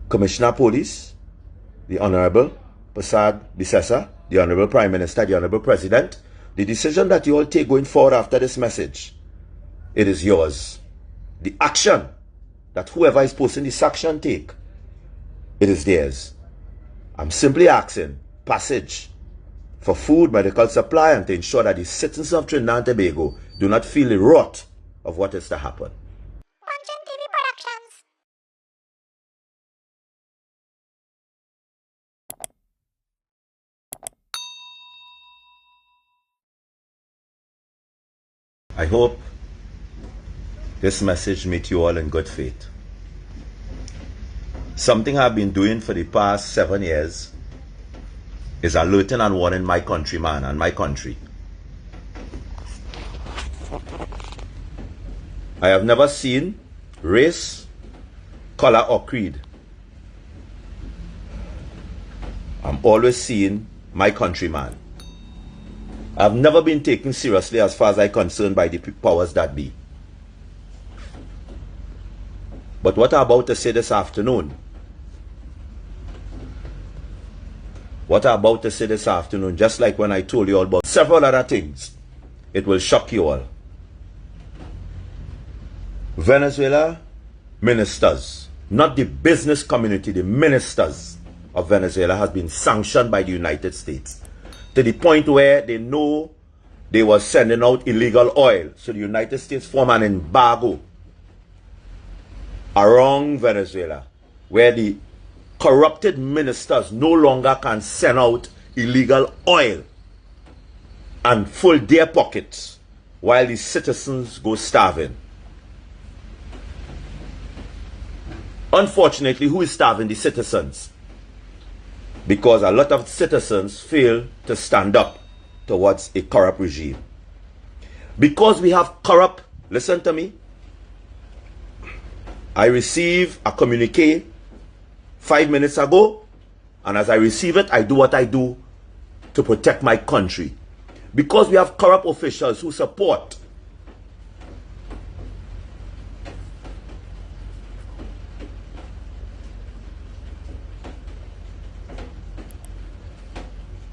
Commissioner Police, the Honorable Prasad Bisesa, the Honorable Prime Minister, the Honorable President, the decision that you all take going forward after this message, it is yours. The action that whoever is posting this action take, it is theirs. I'm simply asking passage for food, medical supply, and to ensure that the citizens of Trinidad and Tobago do not feel the wrath of what is to happen. I hope this message meet you all in good faith. Something I've been doing for the past 7 years is alerting and warning my countryman and my country. I have never seen race, color, or creed. I'm always seeing my countryman. I've never been taken seriously as far as I'm concerned by the powers that be. But what I'm about to say this afternoon, just like when I told you all about several other things, it will shock you all. Venezuela ministers, not the business community, the ministers of Venezuela has been sanctioned by the United States to the point where they know they were sending out illegal oil. So the United States formed an embargo around Venezuela where the corrupted ministers no longer can send out illegal oil and fill their pockets while the citizens go starving. Unfortunately, who is starving? The citizens. Because a lot of citizens fail to stand up towards a corrupt regime. Because we have corrupt, listen to me, I received a communique 5 minutes ago, and as I receive it, I do what I do to protect my country. Because we have corrupt officials who support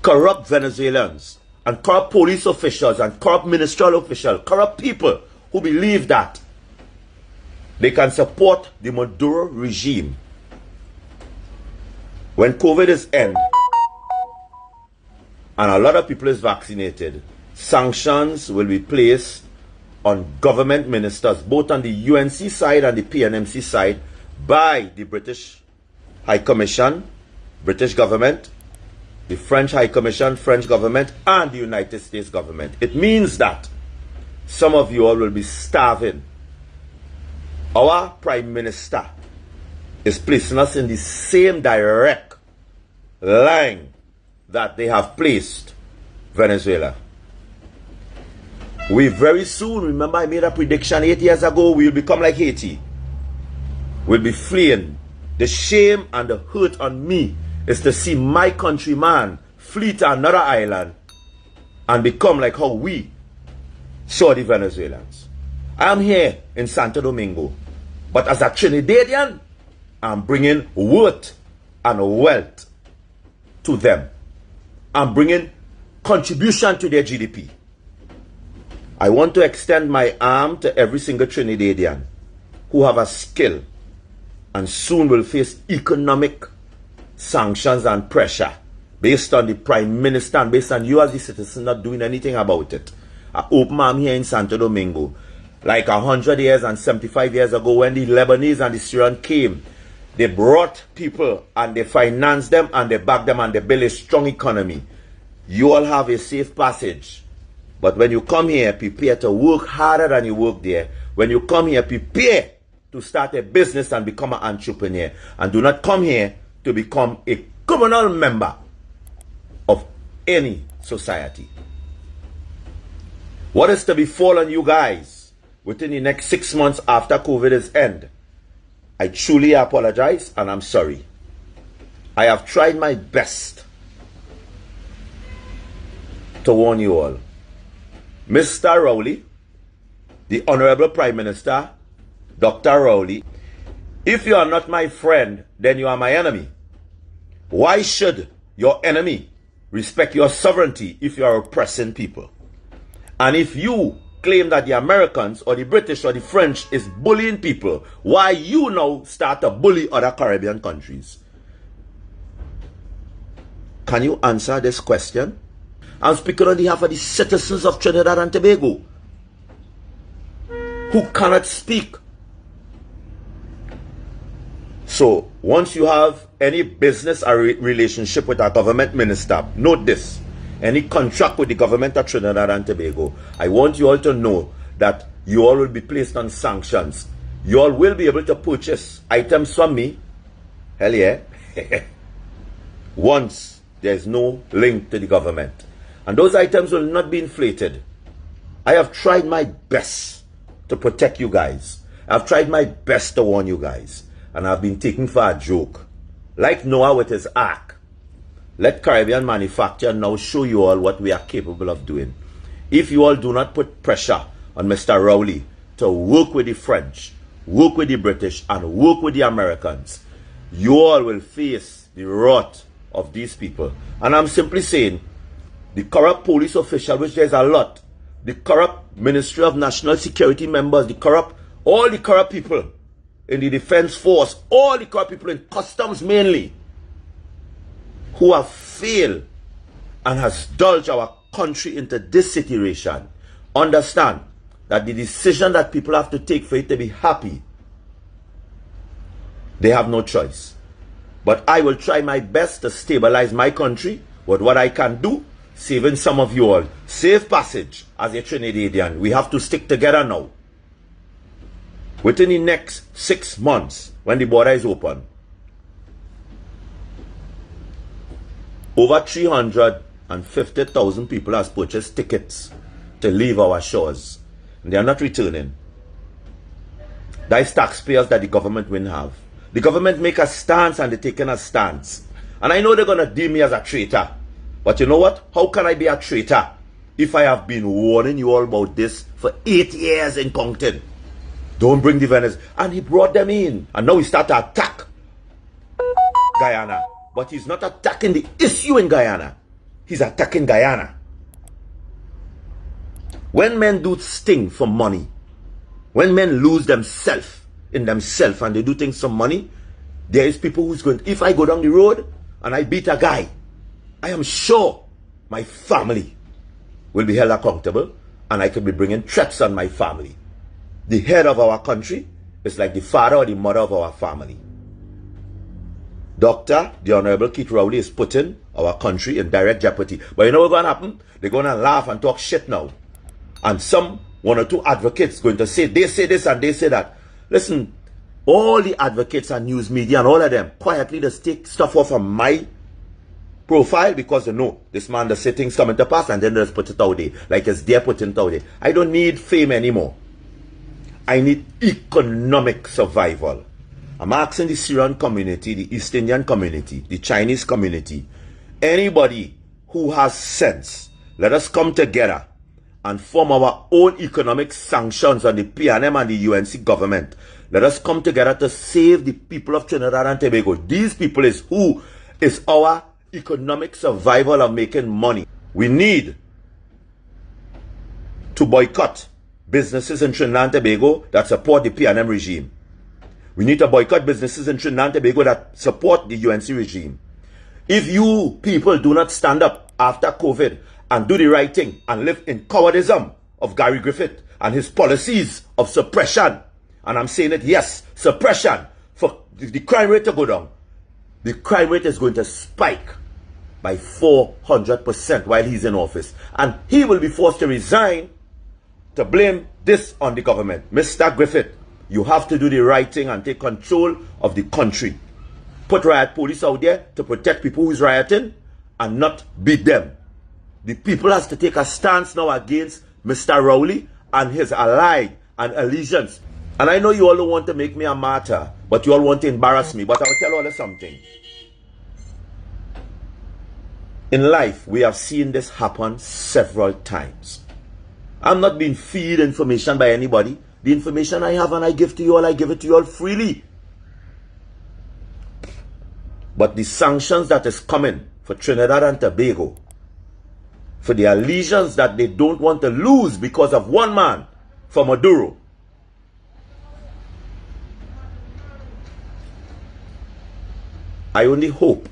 corrupt Venezuelans and corrupt police officials and corrupt ministerial officials, corrupt people who believe that they can support the Maduro regime. When COVID is end and a lot of people is vaccinated, sanctions will be placed on government ministers, both on the UNC side and the PNMC side, by the British High Commission, British government, the French High Commission, French government, and the United States government. It means that some of you all will be starving. Our Prime Minister is placing us in the same direct line that they have placed Venezuela. We very soon, remember I made a prediction 8 years ago, we'll become like Haiti. We'll be fleeing. The shame and the hurt on me is to see my countryman flee to another island and become like how we saw the Venezuelans. I am here in Santo Domingo, but as a Trinidadian, I'm bringing worth and wealth to them. I'm bringing contribution to their GDP. I want to extend my arm to every single Trinidadian who have a skill and soon will face economic sanctions and pressure based on the Prime Minister and based on you as the citizen not doing anything about it. I open arm here in Santo Domingo. Like 100 years and 75 years ago when the Lebanese and the Syrian came, they brought people and they financed them and they backed them and they built a strong economy. You all have a safe passage. But when you come here, prepare to work harder than you work there. When you come here, prepare to start a business and become an entrepreneur. And do not come here to become a communal member of any society. What is to befall on you guys within the next 6 months after COVID is end? I truly apologize and I'm sorry. I have tried my best to warn you all. Mr. Rowley, the Honorable Prime Minister, Dr. Rowley, If you are not my friend, then you are my enemy. Why should your enemy respect your sovereignty if you are oppressing people? And if you claim that the Americans or the British or the French is bullying people, why you now start to bully other Caribbean countries? Can you answer this question? I'm speaking on behalf of the citizens of Trinidad and Tobago who cannot speak. So, once you have any business or relationship with a government minister, note this. Any contract with the government of Trinidad and Tobago, I want you all to know that you all will be placed on sanctions. You all will be able to purchase items from me, hell yeah, once there's no link to the government. And those items will not be inflated. I have tried my best to protect you guys. I've tried my best to warn you guys. And I've been taken for a joke. Like Noah with his ark. Let Caribbean Manufacture now show you all what we are capable of doing. If you all do not put pressure on Mr. Rowley to work with the French, work with the British, and work with the Americans, you all will face the wrath of these people. And I'm simply saying, the corrupt police official, which there's a lot, the corrupt Ministry of National Security members, all the corrupt people in the defense force, all the corrupt people in customs mainly, who have failed and has dulged our country into this situation, understand that the decision that people have to take for it to be happy, they have no choice. But I will try my best to stabilize my country with what I can do, saving some of you all. Safe passage as a Trinidadian. We have to stick together now. Within the next 6 months, when the border is open, over 350,000 people has purchased tickets to leave our shores. And they are not returning. That is taxpayers that the government will have. The government make a stance and they're taking a stance. And I know they're going to deem me as a traitor. But you know what? How can I be a traitor if I have been warning you all about this for 8 years in Compton? Don't bring the Venice. And he brought them in. And now he start to attack Guyana. But he's not attacking the issue in Guyana. He's attacking Guyana. When men do things for money, when men lose themselves in themselves and they do things for money, there is people who's going, if I go down the road and I beat a guy, I am sure my family will be held accountable and I could be bringing threats on my family. The head of our country is like the father or the mother of our family. The Honorable Keith Rowley is putting our country in direct jeopardy. But you know what's going to happen? They're going to laugh and talk shit now. And one or two advocates going to say, they say this and they say that. Listen, all the advocates and news media and all of them quietly just take stuff off from my profile because they know this man does say things coming to pass and then they just put it out there. Like it's there putting it out there. I don't need fame anymore. I need economic survival. I'm asking the Syrian community, the East Indian community, the Chinese community, anybody who has sense, let us come together and form our own economic sanctions on the PNM and the UNC government. Let us come together to save the people of Trinidad and Tobago. These people is who is our economic survival of making money. We need to boycott businesses in Trinidad and Tobago that support the PNM regime. We need to boycott businesses in Trinidad and Tobago that support the UNC regime. If you people do not stand up after COVID and do the right thing and live in cowardice of Gary Griffith and his policies of suppression, and I'm saying it, yes, suppression, for the crime rate to go down, the crime rate is going to spike by 400% while he's in office. And he will be forced to resign to blame this on the government. Mr. Griffith, you have to do the right thing and take control of the country. Put riot police out there to protect people who's rioting and not beat them. The people has to take a stance now against Mr. Rowley and his ally and allegiance. And I know you all don't want to make me a martyr, but you all want to embarrass me. But I will tell you all something. In life, we have seen this happen several times. I'm not being fed information by anybody. The information I have and I give to you all, I give it to you all freely. But the sanctions that is coming for Trinidad and Tobago, for the allegiance that they don't want to lose because of one man, for Maduro, I only hope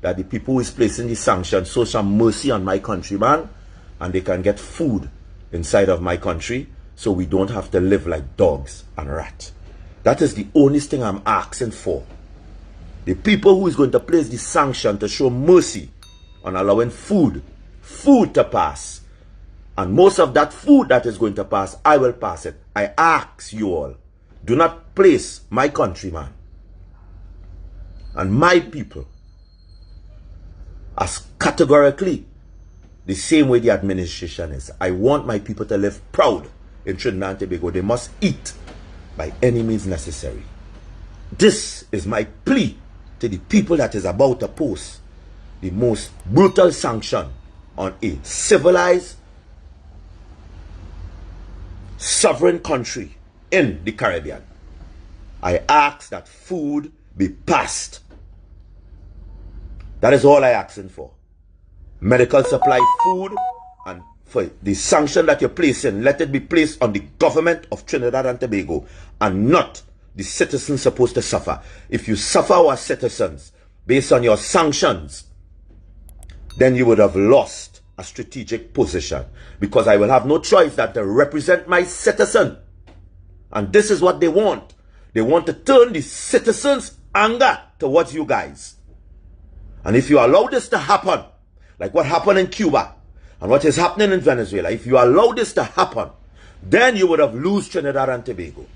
that the people who is placing the sanctions show some mercy on my countryman, and they can get food inside of my country so we don't have to live like dogs and rats. That is the only thing I'm asking for. The people who is going to place the sanction to show mercy on allowing food to pass. And most of that food that is going to pass, I will pass it. I ask you all, do not place my countryman and my people as categorically the same way the administration is. I want my people to live proud in Trinidad and Tobago. They must eat by any means necessary. This is my plea to the people that is about to post the most brutal sanction on a civilized, sovereign country in the Caribbean. I ask that food be passed. That is all I asking for. Medical supply, food, and for the sanction that you're placing, let it be placed on the government of Trinidad and Tobago and not the citizens supposed to suffer. If you suffer our citizens based on your sanctions, then you would have lost a strategic position, because I will have no choice than to represent my citizen. And this is what they want. They want to turn the citizens' anger towards you guys. And if you allow this to happen, like what happened in Cuba and what is happening in Venezuela, if you allow this to happen, then you would have lost Trinidad and Tobago.